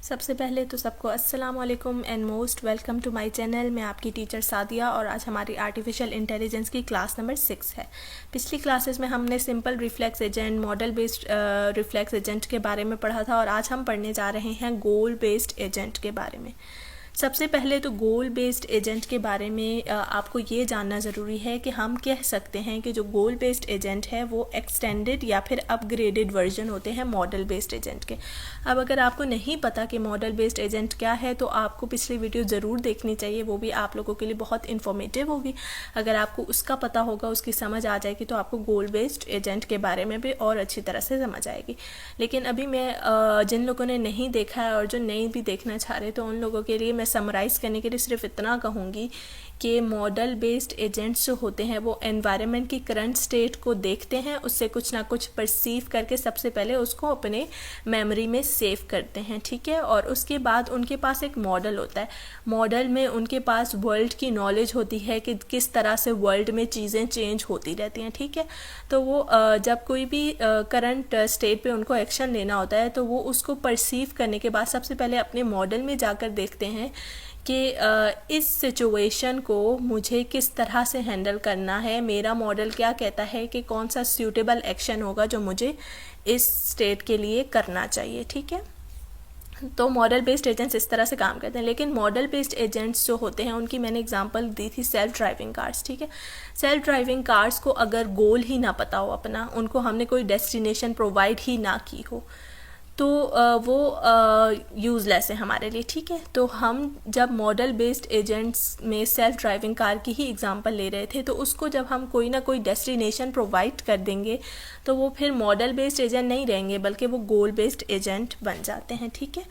सबसे पहले तो सबको अस्सलाम वालेकुम and most welcome to my channel. मैं आपकी टीचर सादिया और आज हमारी आर्टिफिशियल इंटेलिजेंस की क्लास नंबर 6 है। पिछली क्लासेस में हमने simple reflex agent, model based reflex agent के बारे में पढ़ा था और आज हम पढ़ने जा रहे हैं गोल बेस्ड एजेंट के बारे में। सबसे पहले तो गोल बेस्ड एजेंट के बारे में आपको ये जानना ज़रूरी है कि हम कह सकते हैं कि जो गोल बेस्ड एजेंट है वो एक्सटेंडेड या फिर अपग्रेडेड वर्जन होते हैं मॉडल बेस्ड एजेंट के। अब अगर आपको नहीं पता कि मॉडल बेस्ड एजेंट क्या है तो आपको पिछली वीडियो ज़रूर देखनी चाहिए, वो भी आप लोगों के लिए बहुत इन्फॉर्मेटिव होगी। अगर आपको उसका पता होगा, उसकी समझ आ जाएगी तो आपको गोल बेस्ड एजेंट के बारे में भी और अच्छी तरह से समझ आएगी। लेकिन अभी मैं जिन लोगों ने नहीं देखा है और जो नहीं भी देखना चाह रहे तो उन लोगों के लिए समराइज़ करने के लिए सिर्फ इतना कहूँगी कि मॉडल बेस्ड एजेंट्स जो होते हैं वो एनवायरनमेंट की करंट स्टेट को देखते हैं, उससे कुछ ना कुछ परसीव करके सबसे पहले उसको अपने मेमोरी में सेव करते हैं, ठीक है। और उसके बाद उनके पास एक मॉडल होता है। मॉडल में उनके पास वर्ल्ड की नॉलेज होती है कि किस तरह से वर्ल्ड में चीज़ें चेंज होती रहती हैं, ठीक है। तो वो जब कोई भी करंट स्टेट पे उनको एक्शन लेना होता है तो वो उसको परसीव करने के बाद सबसे पहले अपने मॉडल में जाकर देखते हैं कि इस सिचुएशन को मुझे किस तरह से हैंडल करना है, मेरा मॉडल क्या कहता है कि कौन सा सूटेबल एक्शन होगा जो मुझे इस स्टेट के लिए करना चाहिए, ठीक है। तो मॉडल बेस्ड एजेंट्स इस तरह से काम करते हैं। लेकिन मॉडल बेस्ड एजेंट्स जो होते हैं उनकी मैंने एग्जांपल दी थी सेल्फ ड्राइविंग कार्स, ठीक है। सेल्फ ड्राइविंग कार्स को अगर गोल ही ना पता हो अपना, उनको हमने कोई डेस्टिनेशन प्रोवाइड ही ना की हो तो वो यूज़लेस है हमारे लिए, ठीक है। तो हम जब मॉडल बेस्ड एजेंट्स में सेल्फ ड्राइविंग कार की ही एग्जांपल ले रहे थे तो उसको जब हम कोई ना कोई डेस्टिनेशन प्रोवाइड कर देंगे तो वो फिर मॉडल बेस्ड एजेंट नहीं रहेंगे बल्कि वो गोल बेस्ड एजेंट बन जाते हैं, ठीक है।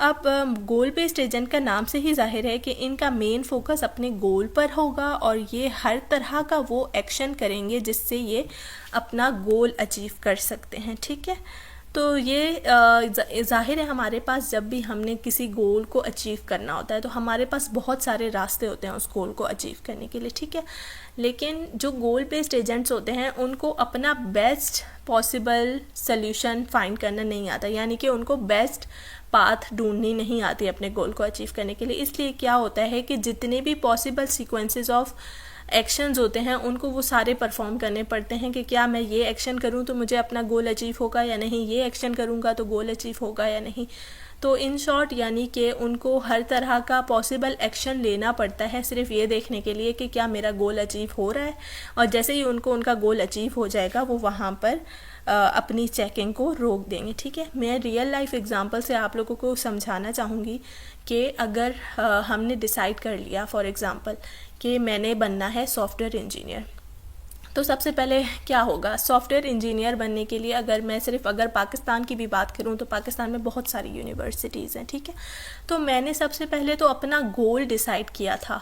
अब गोल बेस्ड एजेंट का नाम से ही जाहिर है कि इनका मेन फोकस अपने गोल पर होगा और ये हर तरह का वो एक्शन करेंगे जिससे ये अपना गोल अचीव कर सकते हैं, ठीक है। तो ये जाहिर है हमारे पास जब भी हमने किसी गोल को अचीव करना होता है तो हमारे पास बहुत सारे रास्ते होते हैं उस गोल को अचीव करने के लिए, ठीक है। लेकिन जो गोल बेस्ड एजेंट्स होते हैं उनको अपना बेस्ट पॉसिबल सल्यूशन फाइंड करना नहीं आता, यानी कि उनको बेस्ट पाथ ढूंढनी नहीं आती अपने गोल को अचीव करने के लिए। इसलिए क्या होता है कि जितने भी पॉसिबल सीक्वेंसेस ऑफ एक्शंस होते हैं उनको वो सारे परफॉर्म करने पड़ते हैं कि क्या मैं ये एक्शन करूँ तो मुझे अपना गोल अचीव होगा या नहीं, ये एक्शन करूँगा तो गोल अचीव होगा या नहीं। तो इन शॉर्ट यानी कि उनको हर तरह का पॉसिबल एक्शन लेना पड़ता है सिर्फ ये देखने के लिए कि क्या मेरा गोल अचीव हो रहा है। और जैसे ही उनको उनका गोल अचीव हो जाएगा वो वहाँ पर अपनी चेकिंग को रोक देंगे, ठीक है। मैं रियल लाइफ एग्जांपल से आप लोगों को समझाना चाहूँगी कि अगर हमने डिसाइड कर लिया फॉर एग्ज़ाम्पल कि मैंने बनना है सॉफ्टवेयर इंजीनियर, तो सबसे पहले क्या होगा, सॉफ्टवेयर इंजीनियर बनने के लिए अगर पाकिस्तान की भी बात करूं तो पाकिस्तान में बहुत सारी यूनिवर्सिटीज़ हैं, ठीक है। तो मैंने सबसे पहले तो अपना गोल डिसाइड किया था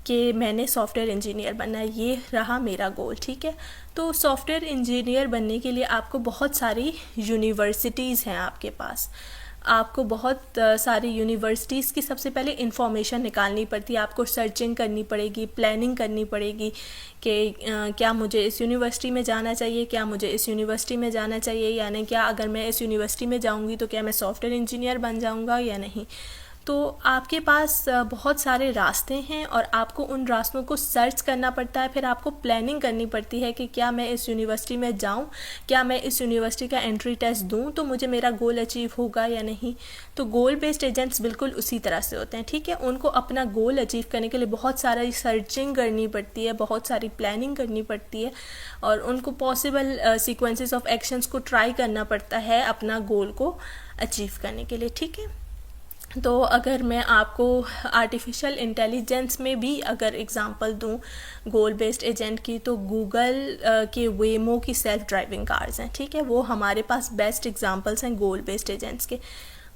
कि मैंने सॉफ्टवेयर इंजीनियर बनना है, ये रहा मेरा गोल, ठीक है। तो सॉफ्टवेयर इंजीनियर बनने के लिए आपको बहुत सारी यूनिवर्सिटीज़ हैं आपके पास, आपको बहुत सारी यूनिवर्सिटीज़ की सबसे पहले इंफॉर्मेशन निकालनी पड़ती है, आपको सर्चिंग करनी पड़ेगी, प्लानिंग करनी पड़ेगी कि क्या मुझे इस यूनिवर्सिटी में जाना चाहिए, क्या मुझे इस यूनिवर्सिटी में जाना चाहिए, यानी क्या अगर मैं इस यूनिवर्सिटी में जाऊंगी तो क्या मैं सॉफ्टवेयर इंजीनियर बन जाऊंगा या नहीं। तो आपके पास बहुत सारे रास्ते हैं और आपको उन रास्तों को सर्च करना पड़ता है, फिर आपको प्लानिंग करनी पड़ती है कि क्या मैं इस यूनिवर्सिटी में जाऊं, क्या मैं इस यूनिवर्सिटी का एंट्री टेस्ट दूं तो मुझे मेरा गोल अचीव होगा या नहीं। तो गोल बेस्ड एजेंट्स बिल्कुल उसी तरह से होते हैं, ठीक है। उनको अपना गोल अचीव करने के लिए बहुत सारी सर्चिंग करनी पड़ती है, बहुत सारी प्लानिंग करनी पड़ती है और उनको पॉसिबल सीक्वेंसेस ऑफ एक्शंस को ट्राई करना पड़ता है अपना गोल को अचीव करने के लिए, ठीक है। तो अगर मैं आपको आर्टिफिशियल इंटेलिजेंस में भी अगर एग्जांपल दूं गोल बेस्ड एजेंट की तो गूगल के वेमो की सेल्फ ड्राइविंग कार्स हैं, ठीक है। वो हमारे पास बेस्ट एग्जांपल्स हैं गोल बेस्ड एजेंट्स के।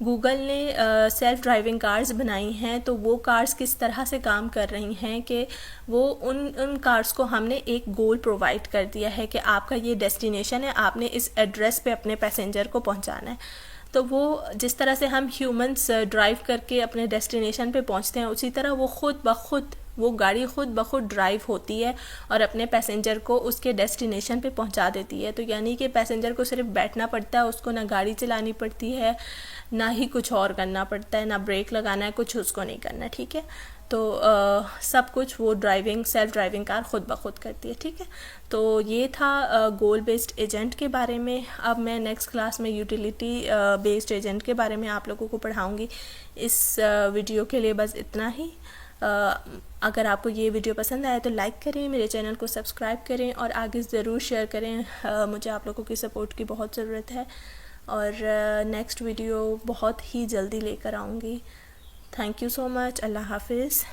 गूगल ने सेल्फ ड्राइविंग कार्स बनाई हैं तो वो कार्स किस तरह से काम कर रही हैं कि वो उन कार्स को हमने एक गोल प्रोवाइड कर दिया है कि आपका ये डेस्टिनेशन है, आपने इस एड्रेस पे अपने पैसेंजर को पहुंचाना है। तो वो जिस तरह से हम ह्यूमंस ड्राइव करके अपने डेस्टिनेशन पे पहुंचते हैं उसी तरह वो खुद ब खुद वो गाड़ी खुद ब खुद ड्राइव होती है और अपने पैसेंजर को उसके डेस्टिनेशन पे पहुंचा देती है। तो यानी कि पैसेंजर को सिर्फ बैठना पड़ता है, उसको ना गाड़ी चलानी पड़ती है, ना ही कुछ और करना पड़ता है, ना ब्रेक लगाना है, कुछ उसको नहीं करना। ठीक है, तो सब कुछ वो सेल्फ ड्राइविंग कार खुद ब खुद करती है। ठीक है, तो ये था गोल बेस्ड एजेंट के बारे में। अब मैं नेक्स्ट क्लास में यूटिलिटी बेस्ड एजेंट के बारे में आप लोगों को पढ़ाऊँगी। इस वीडियो के लिए बस इतना ही। अगर आपको ये वीडियो पसंद आए तो लाइक करें, मेरे चैनल को सब्सक्राइब करें और आगे ज़रूर शेयर करें। मुझे आप लोगों की सपोर्ट की बहुत ज़रूरत है और नेक्स्ट वीडियो बहुत ही जल्दी लेकर आऊँगी। Thank you so much. अल्लाह हाफिज़।